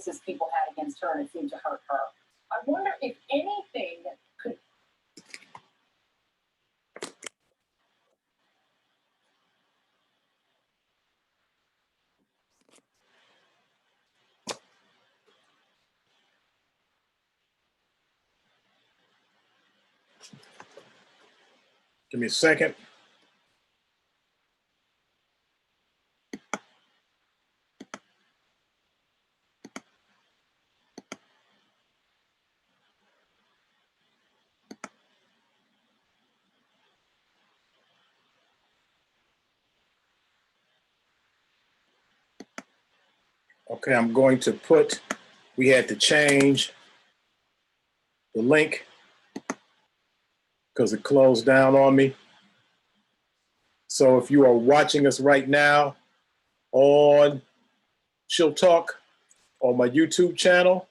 biases people had against her, and it seemed to hurt her. I wonder if anything could. Give me a second. Okay, I'm going to put, we had to change the link because it closed down on me. So if you are watching us right now on ChillTalk on my YouTube channel,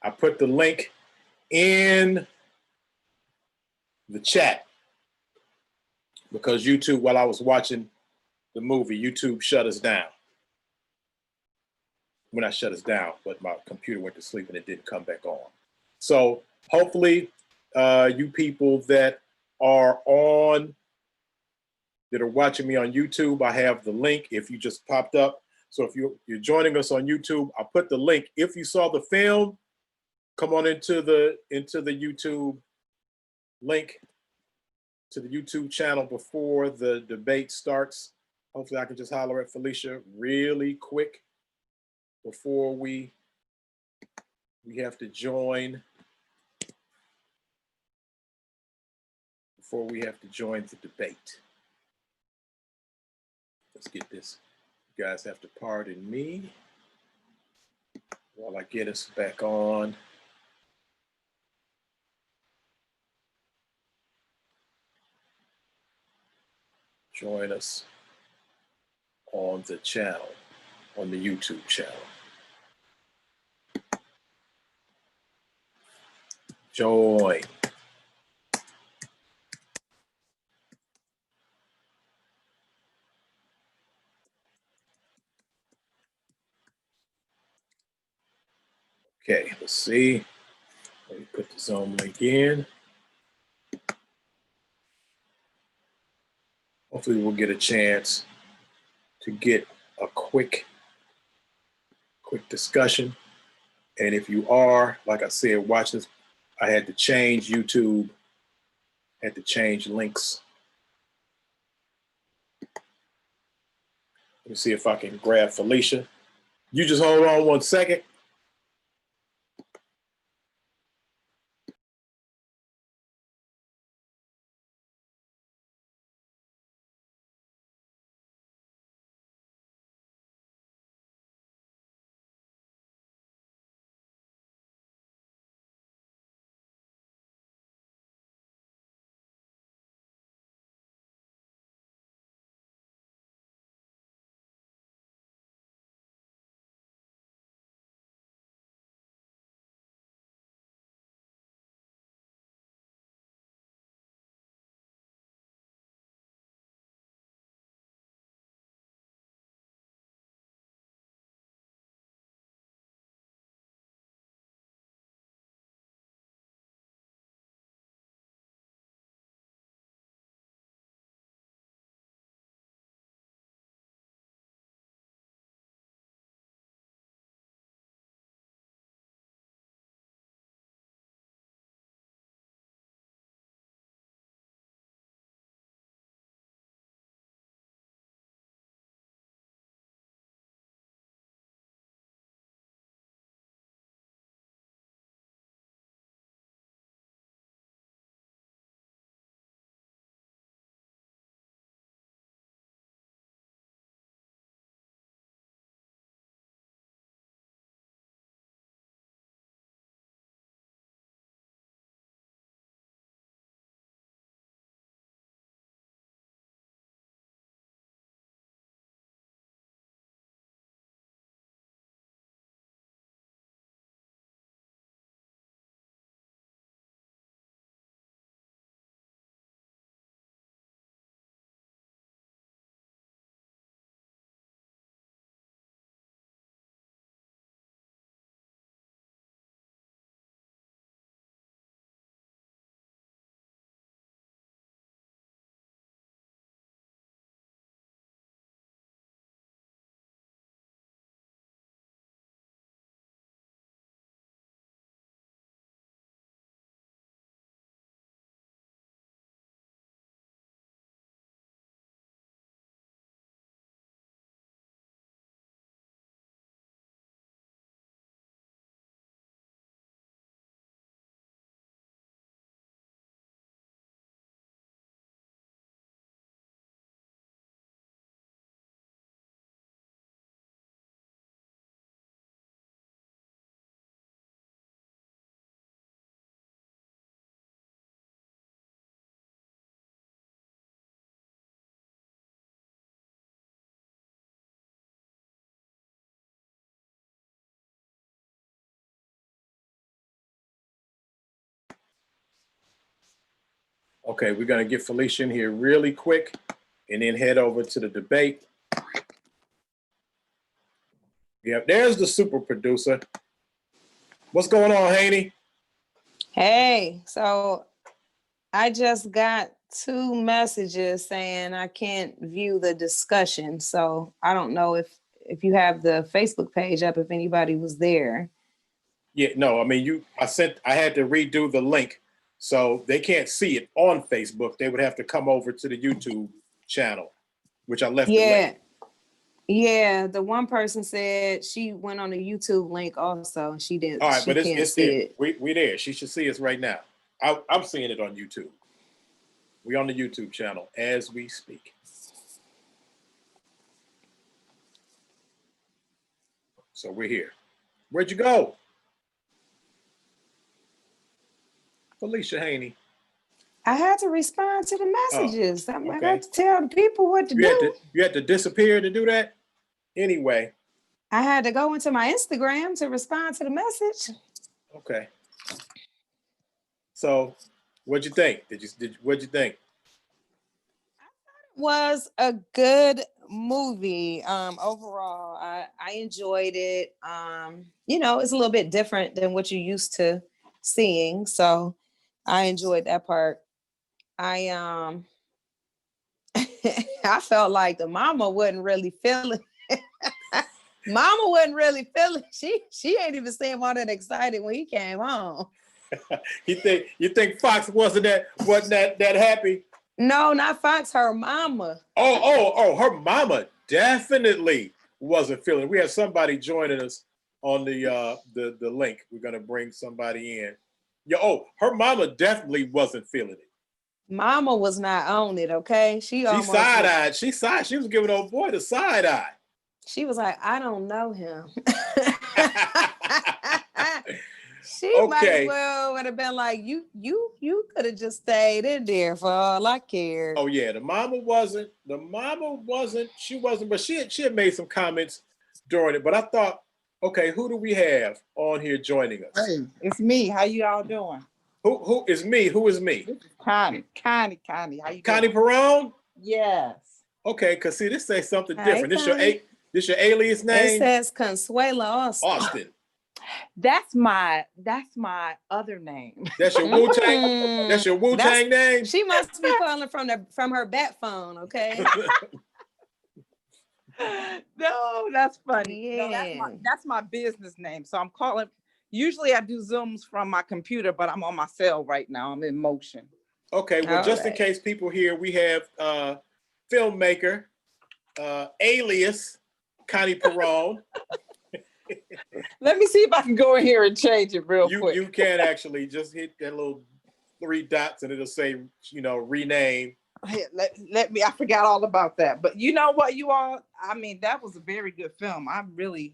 I put the link in the chat because YouTube, while I was watching the movie, YouTube shut us down. Well, not shut us down, but my computer went to sleep and it didn't come back on. So hopefully you people that are watching me on YouTube, I have the link if you just popped up. So if you're joining us on YouTube, I'll put the link. If you saw the film, come on into the YouTube link to the YouTube channel before the debate starts. Hopefully I can just holler at Felicia really quick before we have to join the debate. Let's get this. You guys have to pardon me while I get us back on. Join us on the channel, on the YouTube channel. Join. Okay, let's see. Let me put the Zoom link in. Hopefully we'll get a chance to get a quick discussion. And if you are, like I said, watching this, I had to change YouTube, had to change links. Let me see if I can grab Felicia. You just hold on 1 second. Okay, we're gonna get Felicia in here really quick and then head over to the debate. Yep, there's the super producer. What's going on, Haney? Hey, so I just got 2 messages saying I can't view the discussion. So I don't know if you have the Facebook page up, if anybody was there. Yeah, no, I mean I had to redo the link, so they can't see it on Facebook. They would have to come over to the YouTube channel, which I left the link. Yeah, the one person said she went on the YouTube link also, and she didn't. All right, she but can't it's see there. it. We there. She should see us right now. I'm seeing it on YouTube. We on the YouTube channel as we speak. So we're here. Where'd you go? Felicia Haney. I had to respond to the messages. I okay. got to tell the people what to do. You had to disappear to do that? Anyway. I had to go into my Instagram to respond to the message. Okay. So what'd you think? What'd you think? Was a good movie. Overall, I enjoyed it. It's a little bit different than what you're used to seeing, so I enjoyed that part. I I felt like the mama wasn't really feeling. Mama wasn't really feeling. She ain't even seem all that excited when he came home. You think Fox wasn't that happy? No, not Fox, her mama. Oh, her mama definitely wasn't feeling it. We have somebody joining us on the link. We're gonna bring somebody in. Her mama definitely wasn't feeling it. Mama was not on it, okay? She side-eyed. She was giving old boy the side eye. She was like, I don't know him. She might as well would have been like, you could have just stayed in there for all I cared. Oh yeah, the mama wasn't, she wasn't, but she had made some comments during it. But I thought, okay, who do we have on here joining us? Hey, it's me. How you all doing? Who is me? Who is me? Connie. How you Connie doing? Perone? Yes. Okay, because see, this says something Hi, different. Connie. This your alias name? It says Consuela Austin. That's my other name. That's your Wu-Tang. That's your Wu-Tang name. She must be calling from her bat phone, okay? No, that's funny. Yeah. No, that's my business name. So I'm calling. Usually I do Zooms from my computer, but I'm on my cell right now. I'm in motion. Okay, well, just in case people here, we have filmmaker, alias Connie Perone. Let me see if I can go in here and change it real quick. You can actually just hit that little 3 dots and it'll say, rename. Let me, I forgot all about that. But you know what, you all, I mean, that was a very good film. I'm really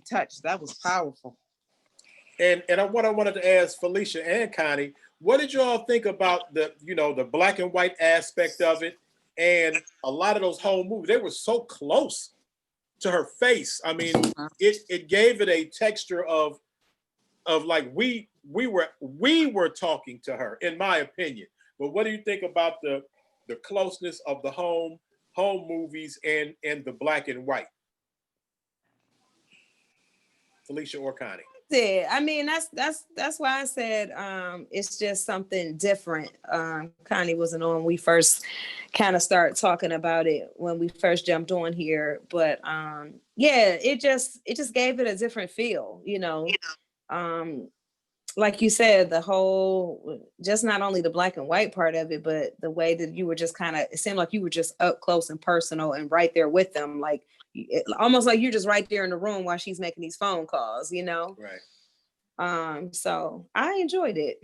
touched. That was powerful. And what I wanted to ask Felicia and Connie, what did you all think about the black and white aspect of it? And a lot of those home movies, they were so close to her face. I mean, it gave it a texture of like we were talking to her, in my opinion. But what do you think about the closeness of the home movies and the black and white? Felicia or Connie? I mean, that's why I said it's just something different. Connie wasn't on. We first kind of started talking about it when we first jumped on here, but it just gave it a different feel, like you said, the whole, just not only the black and white part of it, but the way that you were just it seemed like you were just up close and personal and right there with them. Like almost like you're just right there in the room while she's making these phone calls, Right. So I enjoyed it.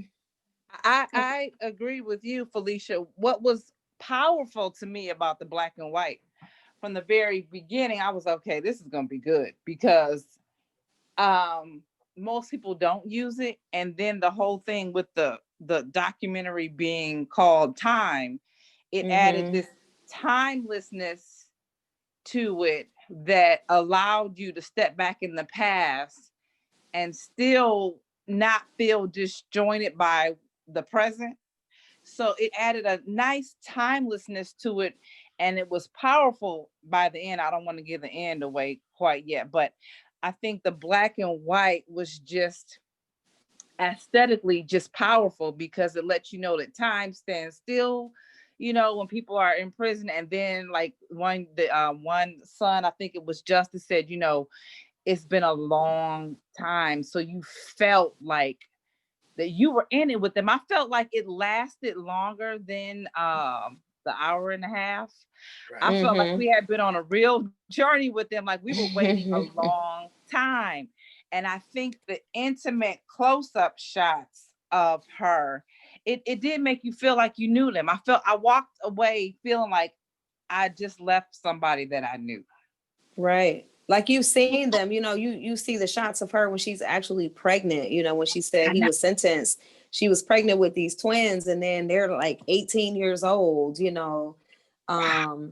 I agree with you, Felicia. What was powerful to me about the black and white from the very beginning, I was okay, this is going to be good, because most people don't use it. And then the whole thing with the documentary being called Time, it added this timelessness to it that allowed you to step back in the past and still not feel disjointed by the present. So it added a nice timelessness to it, and it was powerful by the end. I don't want to give the end away quite yet, but I think the black and white was just aesthetically just powerful because it lets you know that time stands still, when people are in prison. And then like one son, I think it was Justice, said, it's been a long time. So you felt like that you were in it with them. I felt like it lasted longer than the hour and a half. Right. I felt like we had been on a real journey with them, like we were waiting a long time. And I think the intimate close-up shots of her, it did make you feel like you knew them. I walked away feeling like I just left somebody that I knew. Right. Like you've seen them, you see the shots of her when she's actually pregnant, when she said he was sentenced, she was pregnant with these twins, and then they're like 18 years old, Wow.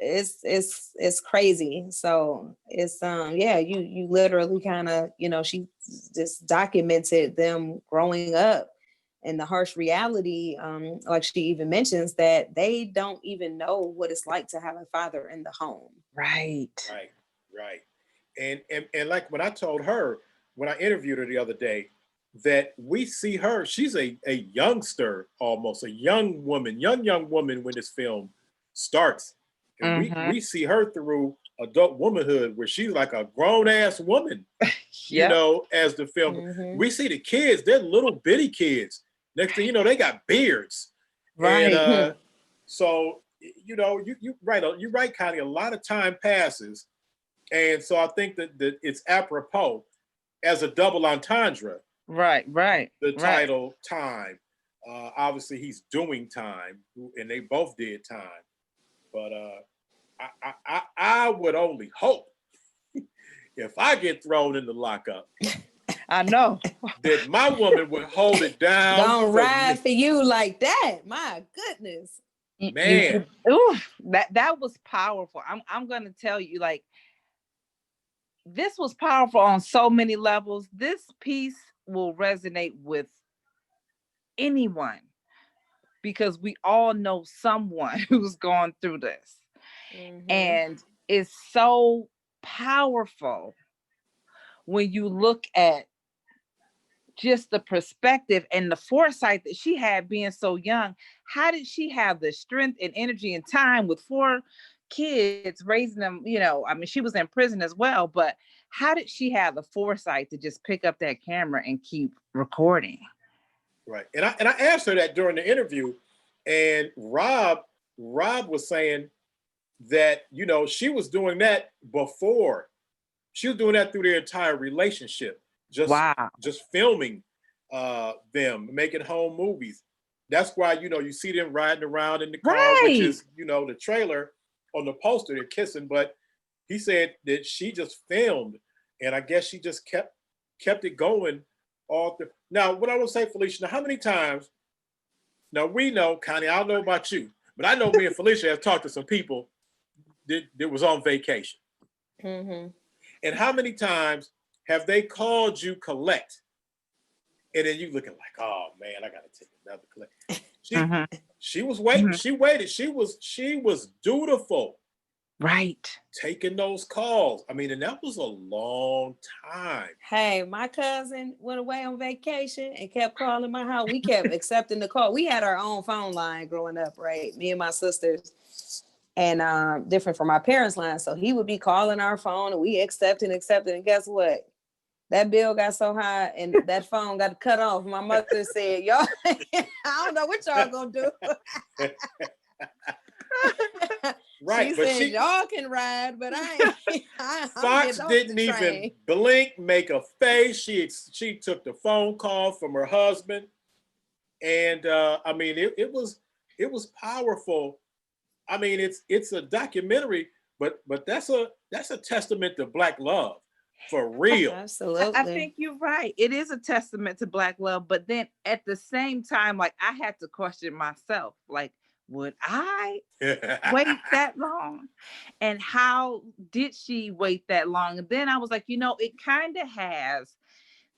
It's crazy. So it's yeah, you literally kind of, she just documented them growing up, and the harsh reality, like she even mentions that they don't even know what it's like to have a father in the home. Right. Right. And like when I told her, when I interviewed her the other day, that we see her, she's a youngster, almost a young woman when this film starts. And we see her through adult womanhood, where she's like a grown-ass woman, as the film. We see the kids, they're little bitty kids. Next thing you know, they got beards. Right. And so, you're right, Connie. A lot of time passes. And so I think that it's apropos as a double entendre. Right. The title Time. Obviously, he's doing time, and they both did time. But I would only hope, if I get thrown in the lockup, I know that my woman would hold it down. Don't ride for you like that. My goodness. Man. That was powerful. I'm gonna tell you, like, this was powerful on so many levels. This piece will resonate with anyone because we all know someone who's gone through this. And it's so powerful when you look at just the perspective and the foresight that she had being so young. How did she have the strength and energy and time with 4 kids, raising them? She was in prison as well, but how did she have the foresight to just pick up that camera and keep recording? Right. And I asked her that during the interview, and Rob was saying that, she was doing that before. She was doing that through their entire relationship. Just filming them, making home movies. That's why, you see them riding around in the car, which is, the trailer on the poster, they're kissing. But he said that she just filmed, and I guess she just kept it going all through. Now, what I will say, Felicia, now how many times, now we know, Connie, I don't know about you, but I know me and Felicia have talked to some people that was on vacation. And how many times have they called you collect? And then you looking like, oh man, I gotta take another collect. She was waiting. She waited. She was dutiful. Right. Taking those calls. I mean, and that was a long time. Hey, my cousin went away on vacation and kept calling my house. We kept accepting the call. We had our own phone line growing up, right? Me and my sisters. And different from my parents' line. So he would be calling our phone and we accepting. And guess what? That bill got so high and that phone got cut off. My mother said, y'all, I don't know what y'all gonna do. Right. She said, y'all can ride, but Fox didn't even blink, make a face. She took the phone call from her husband. And it was powerful. I mean, it's a documentary, but that's a testament to Black love, for real. Absolutely. I think you're right. It is a testament to Black love, but then at the same time, like, I had to question myself, like, would I wait that long? And how did she wait that long? And then I was like, it kind of has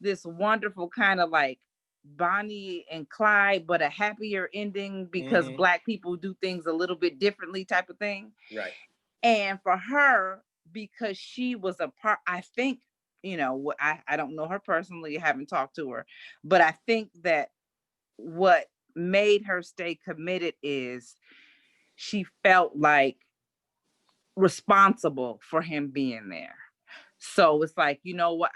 this wonderful kind of like Bonnie and Clyde, but a happier ending because Black people do things a little bit differently type of thing. Right. And for her, because she was a part, I think, you know, I don't know her personally, I haven't talked to her, but I think that what made her stay committed is she felt like responsible for him being there. So it's like, you know what,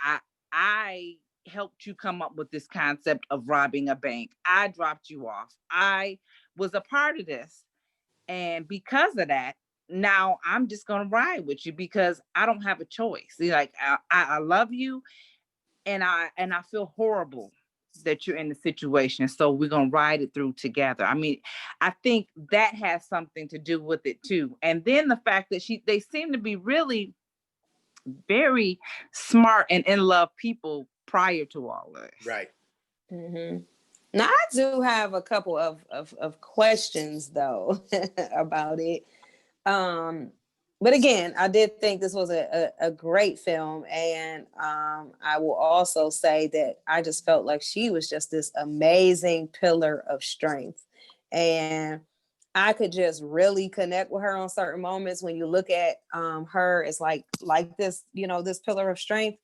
I helped you come up with this concept of robbing a bank. I dropped you off. I was a part of this. And because of that, now I'm just gonna ride with you because I don't have a choice. Like I love you, and I feel horrible that you're in the situation. So we're gonna ride it through together. I mean, I think that has something to do with it too. And then the fact that they seem to be really very smart and in love people prior to all this. Right. Now I do have a couple of questions though about it. But again, I did think this was a great film. And I will also say that I just felt like she was just this amazing pillar of strength. And I could just really connect with her on certain moments. When you look at her, it's like this, you know, this pillar of strength.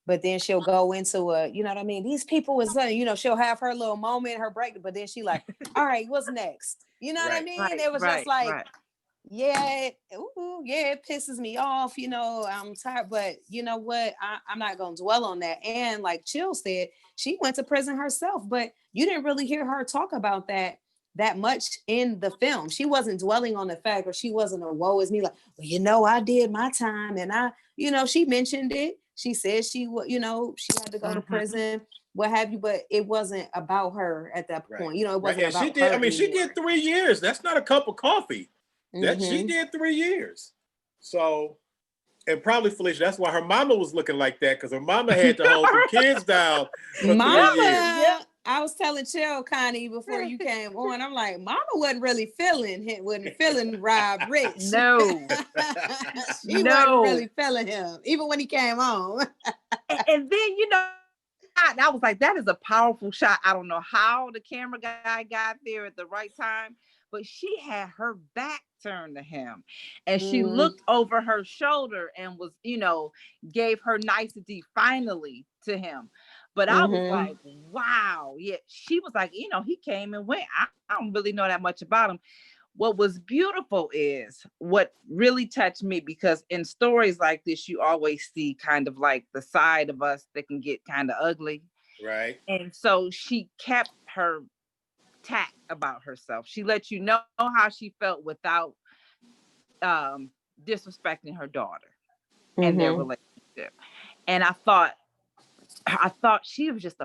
But then she'll go into you know what I mean? These people was, you know, she'll have her little moment, her break, but then she like, all right, what's next? You know what I mean? It was just like, yeah, it pisses me off, you know, I'm tired, but you know what? I'm not going to dwell on that. And like Chill said, she went to prison herself, but you didn't really hear her talk about that much in the film. She wasn't dwelling on the fact, or she wasn't a woe is me, like, well, you know, I did my time, and you know, she mentioned it. She said you know, she had to go to prison, what have you, but it wasn't about her at that point. You know, it wasn't about she did. her I mean, she did 3 years. That's not a cup of coffee. That she did 3 years. So, and probably Felicia, that's why her mama was looking like that, because her mama had to hold the kids down for 3 years. Yeah. I was telling Chill, Connie, before you came on, I'm like, Mama wasn't really feeling Rob Rich. No. She wasn't really feeling him, even when he came on. And then, you know, I was like, that is a powerful shot. I don't know how the camera guy got there at the right time, but she had her back turned to him, and she looked over her shoulder and was, you know, gave her nicety finally to him. But I was like, wow. Yeah, she was like, you know, he came and went. I don't really know that much about him. What was beautiful is what really touched me, because in stories like this, you always see kind of like the side of us that can get kind of ugly. Right. And so she kept her tact about herself. She let you know how she felt without disrespecting her daughter and their relationship. And I thought she was just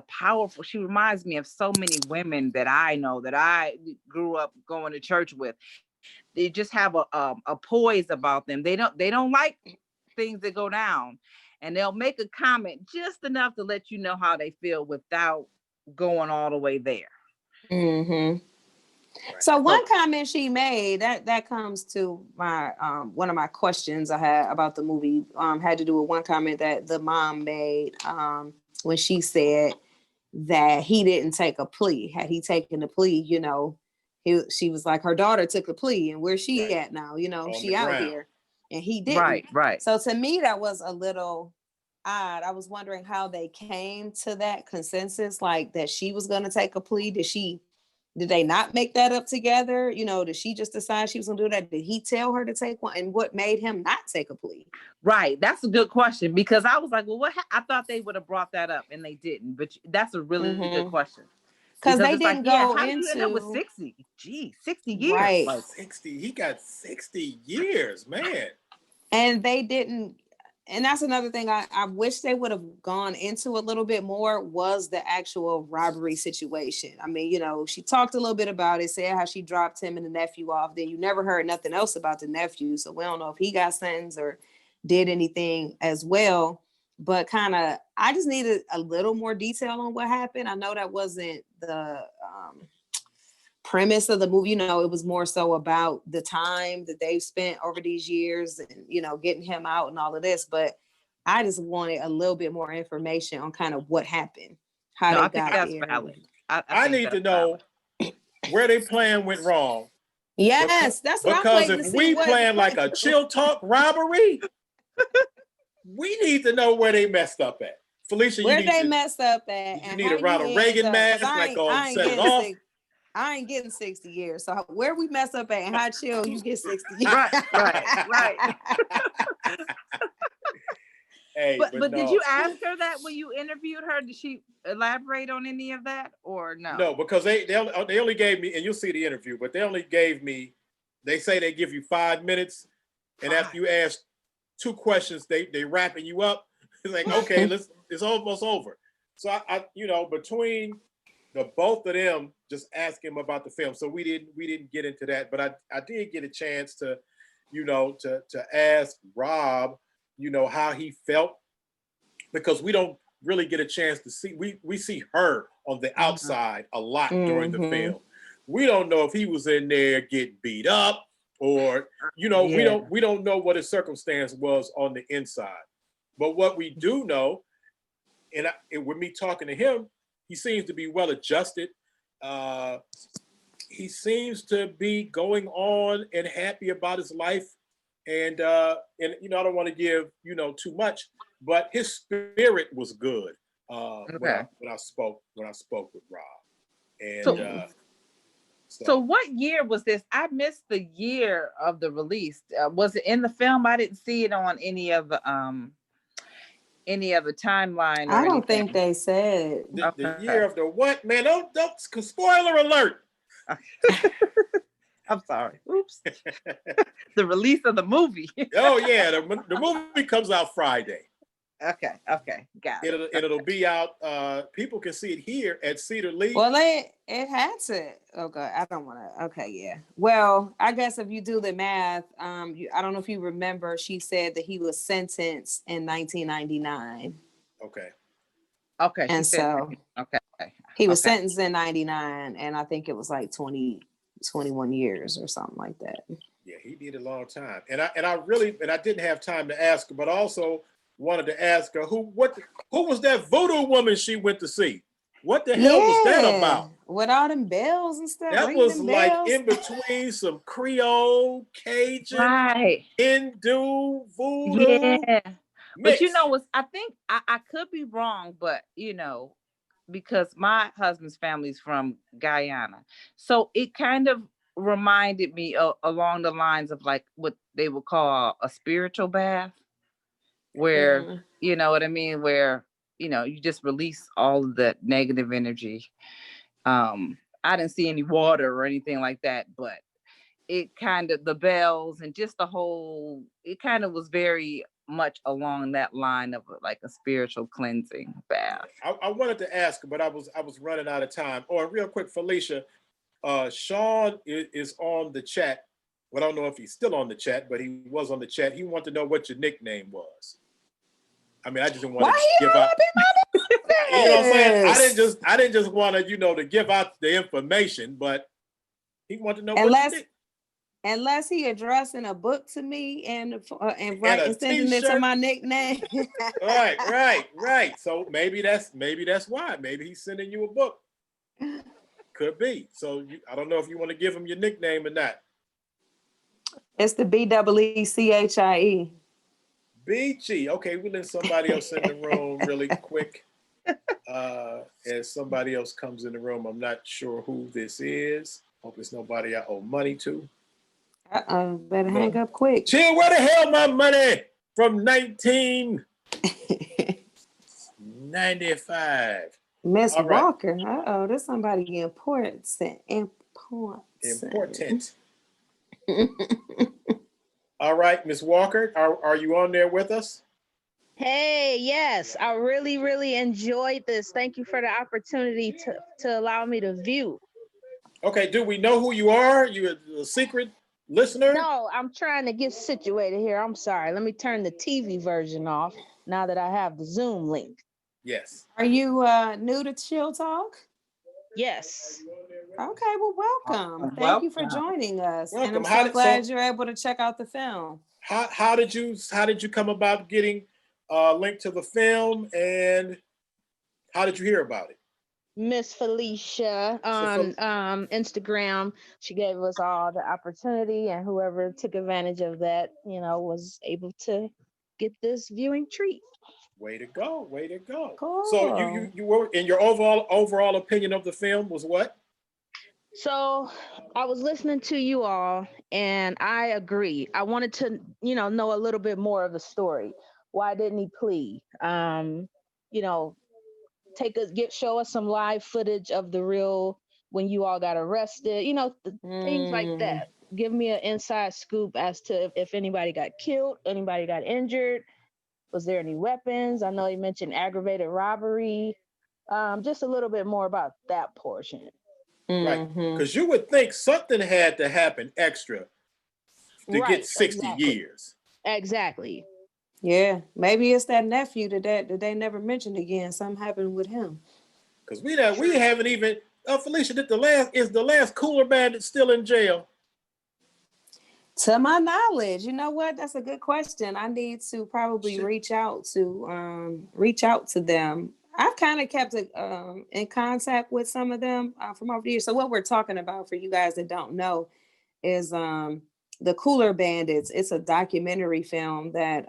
she reminds me of so many women that I know, that I grew up going to church with. They just have a poise about them. They don't like things that go down, and they'll make a comment just enough to let you know how they feel without going all the way there. So one comment she made that comes to my one of my questions I had about the movie had to do with one comment that the mom made when she said that he didn't take a plea. Had he taken the plea, you know, she was like, her daughter took a plea, and where's she at now? You know, she out here, and he didn't. Right. So to me, that was a little odd. I was wondering how they came to that consensus, like that she was going to take a plea. Did they not make that up together? You know, did she just decide she was going to do that? Did he tell her to take one? And what made him not take a plea? Right. That's a good question, because I was like, well, I thought they would have brought that up, and they didn't. But that's a really good question. Because they didn't go how into... That was 60. Gee, 60 years. Right. Like 60. He got 60 years, man. And they didn't... And that's another thing I wish they would have gone into a little bit more, was the actual robbery situation. I mean, you know, she talked a little bit about it, said how she dropped him and the nephew off. Then you never heard nothing else about the nephew. So we don't know if he got sentenced or did anything as well. But kind of, I just needed a little more detail on what happened. I know that wasn't the premise of the movie. You know, it was more so about the time that they've spent over these years and, you know, getting him out and all of this. But I just wanted a little bit more information on kind of what happened, how they got that's there. valid. I think need to that's know valid. where their plan went wrong. Yes, that's what I'm Because waiting if to see. we what- plan like a ChillTalk robbery, we need to know where they messed up at. Felicia, where you need they to messed up at, you and need how a Ronald you Reagan end up, 'cause mask, like I ain't set it getting off. I ain't getting 60 years. So where we mess up at and how chill you get 60 years. Right. Hey, But no. did you ask her that when you interviewed her? Did she elaborate on any of that or no? No, because they only gave me, and you'll see the interview, but they only gave me, they say they give you 5 minutes, and after you ask 2 questions, they wrapping you up. It's like, okay, it's almost over. So I between the both of them, just ask him about the film. So we didn't get into that, but I did get a chance to, to ask Rob, how he felt, because we don't really get a chance to see. We see her on the outside a lot during the film. We don't know if he was in there getting beat up, or we don't know what his circumstance was on the inside. But what we do know, and with me talking to him, he seems to be well adjusted. He seems to be going on and happy about his life. And I don't want to give too much, but his spirit was good when I spoke with Rob. And so what year was this? I missed the year of the release. Was it in the film? I didn't see it on any of the timeline. Or I don't anything. think they said the year of the what, man? Don't spoiler alert. I'm sorry. Oops. The release of the movie. Oh yeah, the movie comes out Friday. Okay, got it. It'll be out. People can see it here at Cedar Lee. Well, it had to. Okay, I don't want to. Okay, yeah. Well, I guess if you do the math, I don't know if you remember. She said that he was sentenced in 1999. Okay. And so okay, he was sentenced in 99, and I think it was like 21 years or something like that. Yeah, he did a long time, and I didn't have time to ask her, but also wanted to ask her who was that voodoo woman she went to see? What the hell was that about? With all them bells and stuff. That was like in between some Creole, Cajun, Hindu, voodoo. Yeah. Mix. But I think I could be wrong, but because my husband's family's from Guyana, so it kind of reminded me along the lines of like what they would call a spiritual bath, where you know what I mean, where you just release all of that negative energy. I didn't see any water or anything like that, but it kind of, the bells and just the whole, it kind of was very much along that line of like a spiritual cleansing bath. I wanted to ask, but I was running out of time. Oh, real quick, Felicia, Sean is on the chat. Well, I don't know if he's still on the chat, but he was on the chat. He wanted to know what your nickname was. I mean, I just didn't want to give out. You know what I'm saying? I didn't just want to, to give out the information, but he wanted to know unless he addressing a book to me and sending it to my nickname. Right. So maybe that's why. Maybe he's sending you a book. Could be. So I don't know if you want to give him your nickname or not. It's the BEECHIE. BG. Okay, we'll let somebody else in the room really quick. As somebody else comes in the room, I'm not sure who this is. Hope it's nobody I owe money to. Better hang up quick. Chill, where the hell my money from 1995? Miss Walker. There's somebody important. All right, Miss Walker, are you on there with us? Hey, yes, I really, really enjoyed this. Thank you for the opportunity to allow me to view. Okay, do we know who you are? You a secret listener? No, I'm trying to get situated here. I'm sorry. Let me turn the TV version off now that I have the Zoom link. Yes. Are you new to ChillTalk? Yes. Okay, well, welcome. Thank you for joining us. Welcome. And I'm so glad you're able to check out the film. How did you come about getting a link to the film, and how did you hear about it? Miss Felicia on Instagram. She gave us all the opportunity, and whoever took advantage of that, was able to get this viewing treat. Way to go, way to go. Cool. So you were, in your overall opinion of the film was what? So I was listening to you all, and I agree. I wanted to, know a little bit more of the story. Why didn't he plea? You know, show us some live footage of the real when you all got arrested. Things like that. Give me an inside scoop as to if anybody got killed, anybody got injured. Was there any weapons? I know you mentioned aggravated robbery. Just a little bit more about that portion. Right, because you would think something had to happen extra to get 60 years. Exactly. Yeah, maybe it's that nephew that they never mentioned again. Something happened with him. Because we haven't even. Felicia, is the last Cooler Bandit still in jail? To my knowledge, you know what? That's a good question. I need to probably reach out to them. I've kind of kept in contact with some of them from over the years. So what we're talking about, for you guys that don't know, is the Cooler Bandits. It's a documentary film that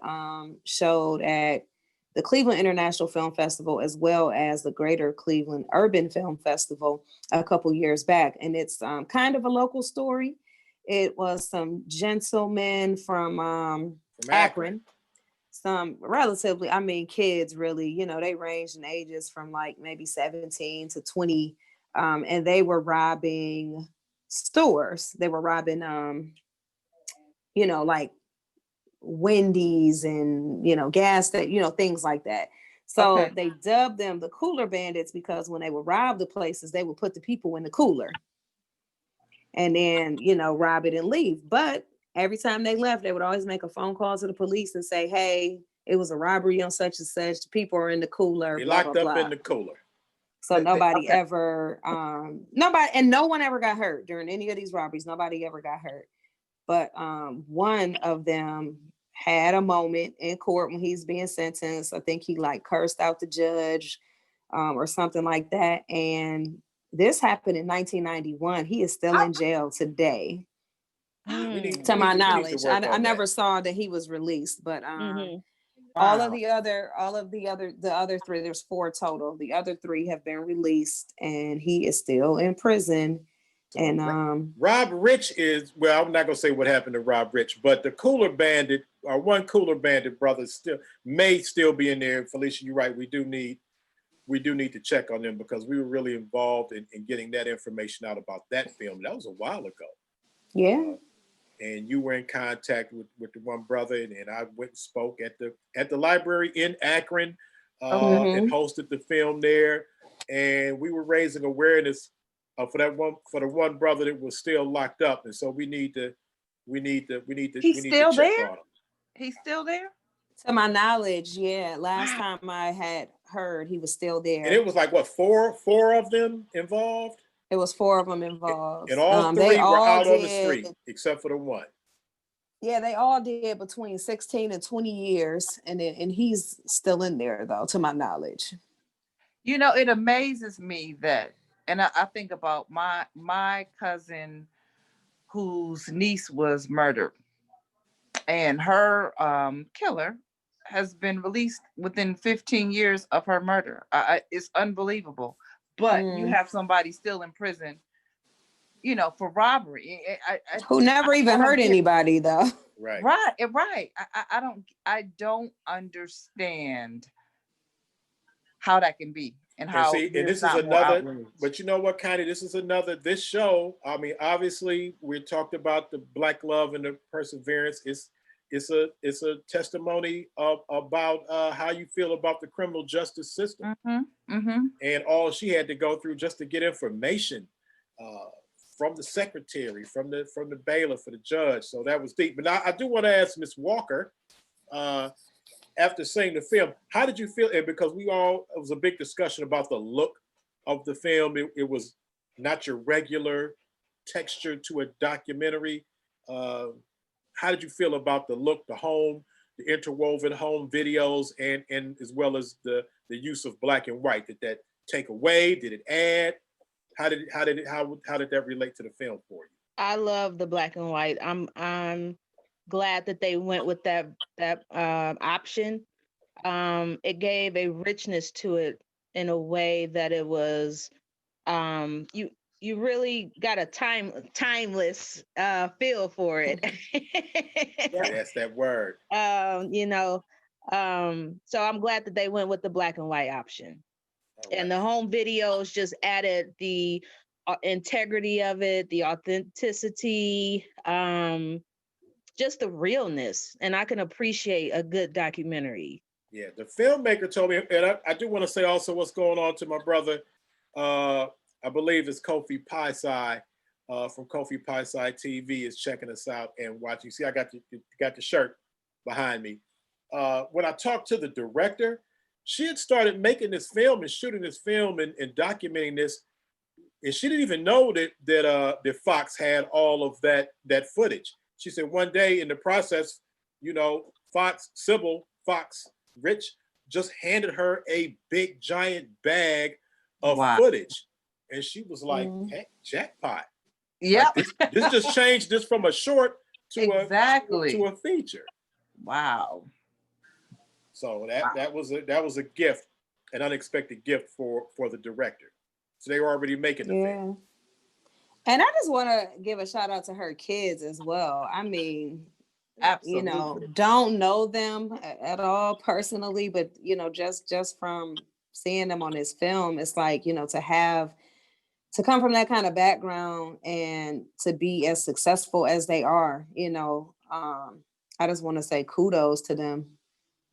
showed at the Cleveland International Film Festival, as well as the Greater Cleveland Urban Film Festival a couple years back. And it's kind of a local story. It was some gentlemen from Akron, some relatively, kids really, they ranged in ages from like maybe 17 to 20. And they were robbing stores. They were robbing, like Wendy's and, gas station, things like that. So they dubbed them the Cooler Bandits because when they would rob the places, they would put the people in the cooler and then, rob it and leave. But every time they left, they would always make a phone call to the police and say, hey, it was a robbery on such and such. The people are in the cooler. They blah, locked blah, up blah. in the cooler. So no one ever got hurt during any of these robberies. Nobody ever got hurt. But one of them had a moment in court when he's being sentenced. I think he cursed out the judge or something like that. And this happened in 1991. He is still in jail today. To my knowledge, I never saw that he was released, but all of the other three, there's 4 total. The other 3 have been released, and he is still in prison. And Rob Rich I'm not gonna say what happened to Rob Rich, but the Cooler Bandit, or one Cooler Bandit brother, may still be in there. Felicia, you're right. We do need to check on them because we were really involved in getting that information out about that film. That was a while ago. Yeah. And you were in contact with the one brother, and I went and spoke at the library in Akron and hosted the film there. And we were raising awareness for the one brother that was still locked up. And so we need to check on him. He's still there? To my knowledge, yeah. Last time I had heard, he was still there. And it was like, what, four of them involved? It was 4 of them involved. And all 3 were out on the street, except for the one. Yeah, they all did between 16 and 20 years. And he's still in there, though, to my knowledge. It amazes me that, and I think about my cousin whose niece was murdered, and her killer has been released within 15 years of her murder. It's unbelievable. But you have somebody still in prison, for robbery. Who never even hurt anybody, though. Right. I don't understand how that can be. And how and this is another, but you know what, Connie, this show, obviously we talked about the Black love and the perseverance. It's a testimony about how you feel about the criminal justice system and all she had to go through just to get information from the secretary, from the bailiff, for the judge. So that was deep. But now I do want to ask Ms. Walker, after seeing the film, how did you feel? And because it was a big discussion about the look of the film. It was not your regular texture to a documentary. How did you feel about the look, the home, the interwoven home videos, and as well as the use of black and white? Did take away? Did it add? How did that relate to the film for you? I love the black and white. I'm glad that they went with that option. It gave a richness to it in a way that it was you really got a timeless feel for it. Yeah, that's that word. You know, so I'm glad that they went with the black and white option. Right. And the home videos just added the integrity of it, the authenticity, just the realness. And I can appreciate a good documentary. Yeah, the filmmaker told me, and I do want to say also what's going on to my brother. I believe it's Kofi Paisai from Kofi Paisai TV is checking us out and watching. See, I got the shirt behind me. When I talked to the director, she had started making this film and shooting this film and documenting this, and she didn't even know that Fox had all of that footage. She said one day in the process, you know, Sybil Fox Rich just handed her a big giant bag of footage, and she was like, "Hey, jackpot!" Yeah, like this just changed this from a short to a feature. Wow. So that was a gift, an unexpected gift for the director. So they were already making the film. And I just want to give a shout out to her kids as well. I mean, absolutely, you know, don't know them at all personally, but you know, just from seeing them on this film, it's like, you know, to come from that kind of background and to be as successful as they are, you know, I just want to say kudos to them.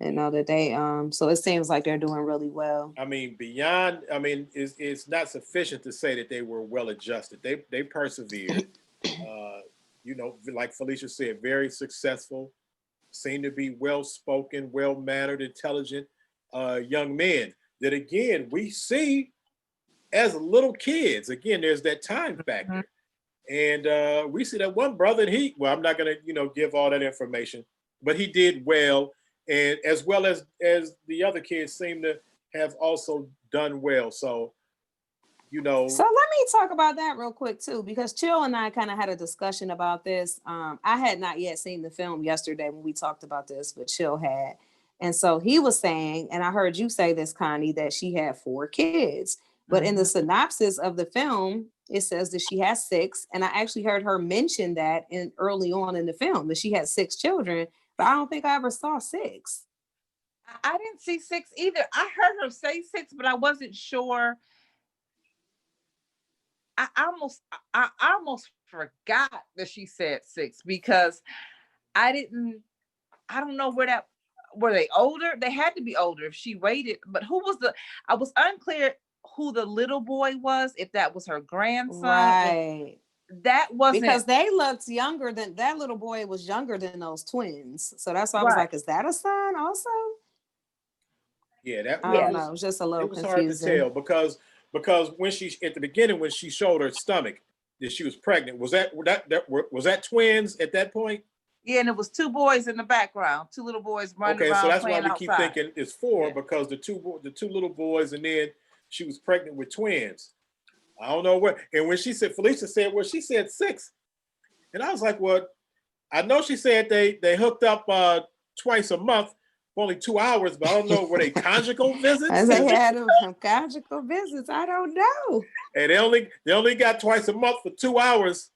You know that they so it seems like they're doing really well. I mean, it's not sufficient to say that they were well adjusted. They persevered. You know, like Felicia said, very successful, seem to be well spoken, well mannered, intelligent young men that again we see as little kids. Again, there's that time factor. And we see that one brother, and I'm not gonna, you know, give all that information, but he did well. And as well as the other kids seem to have also done well. So, you know. So let me talk about that real quick too, because Chill and I kind of had a discussion about this. I had not yet seen the film yesterday when we talked about this, but Chill had. And so he was saying, and I heard you say this, Connie, that she had 4 kids. But in the synopsis of the film, it says that she has 6. And I actually heard her mention that early on in the film, that she had 6 children. But I don't think I ever saw 6. I didn't see 6 either. I heard her say 6, but I wasn't sure. I almost forgot that she said 6 because I don't know were they older? They had to be older if she waited. But I was unclear who the little boy was, if that was her grandson. Right. That wasn't, because they looked younger than that little boy was younger than those twins. So that's why I was like, is that a son also? Yeah, I don't know. It was just a little confusing. Hard to tell because when she at the beginning when she showed her stomach that she was pregnant, was that twins at that point? Yeah, and it was 2 boys in the background, 2 little boys running around. Okay, so that's why we outside. keep thinking it's 4 because the two little boys, and then she was pregnant with twins. I don't know what. And when Felicia said, well, she said 6. And I was like, well, I know she said they hooked up twice a month for only 2 hours, but I don't know, were they conjugal visits? As they had some conjugal visits, I don't know. And they only got twice a month for 2 hours.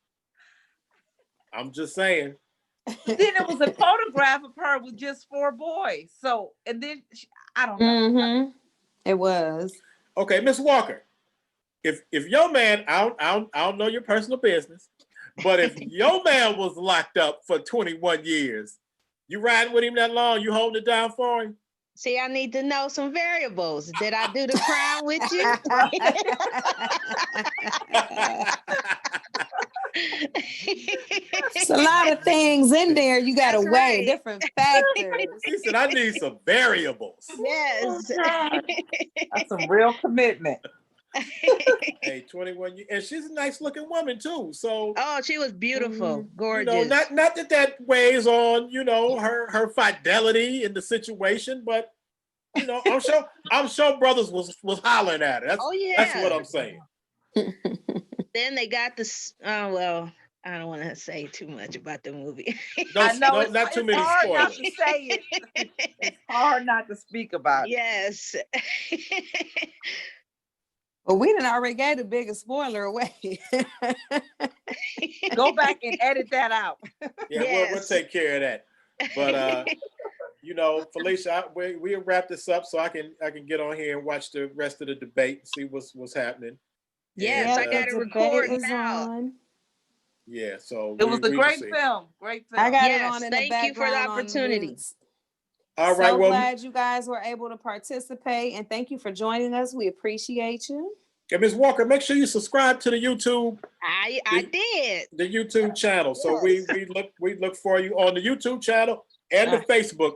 I'm just saying. Then it was a photograph of her with just 4 boys. So, and then I don't know. It was. Okay, Miss Walker. If your man, I don't know your personal business, but if your man was locked up for 21 years, you riding with him that long, you holding it down for him? See, I need to know some variables. Did I do the crime with you? It's a lot of things in there. You got to weigh different factors. He said, I need some variables. Yes. That's some real commitment. Hey, 21 years. And she's a nice looking woman too. So she was beautiful, gorgeous. You know, not that weighs on, you know, her fidelity in the situation, but You know, I'm sure brothers was hollering at her. Oh yeah. That's what I'm saying. Then they got this. Well, I don't want to say too much about the movie. I know Not too many hard not spoilers. to say it. It's hard not to speak about it. Yes. Well, we done already gave the biggest spoiler away. Go back and edit that out. Yeah, we'll Yes. take care of that. But you know, Felicia, we'll wrap this up so I can get on here and watch the rest of the debate and see what's happening. Yes, And, I got to the record debate is now. on. Yeah, so It was a we great see. film. Great film. I got it Yes, on in the thank you for the background on opportunity. mute. All right, So well, glad you guys were able to participate, and thank you for joining us. We appreciate you. and Ms. Walker, make sure you subscribe to the YouTube I did. the YouTube channel. So we look for you on the YouTube channel and the Facebook.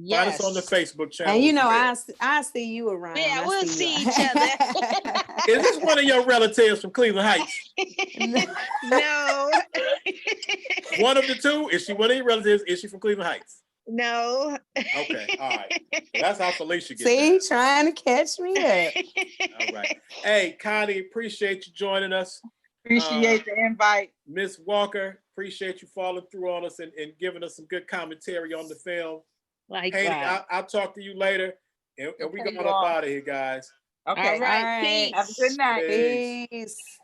Find us on the Yes. Facebook channel. And you as know, well. I see you around. Yeah, I we'll see see you. each other. Is this one of your relatives from Cleveland Heights? No. One of the two? Is she one of your relatives? Is she from Cleveland Heights? No. Okay, all right. That's how Felicia gets See, down. trying to catch me up. All right. Hey, Connie, appreciate you joining us. Appreciate the invite. Miss Walker, appreciate you following through on us and giving us some good commentary on the film. Like Hey, that. I'll talk to you later. And we Okay, going you up all. out of here, guys. Okay. All right. All right. Peace. Have a good night. Peace. Peace.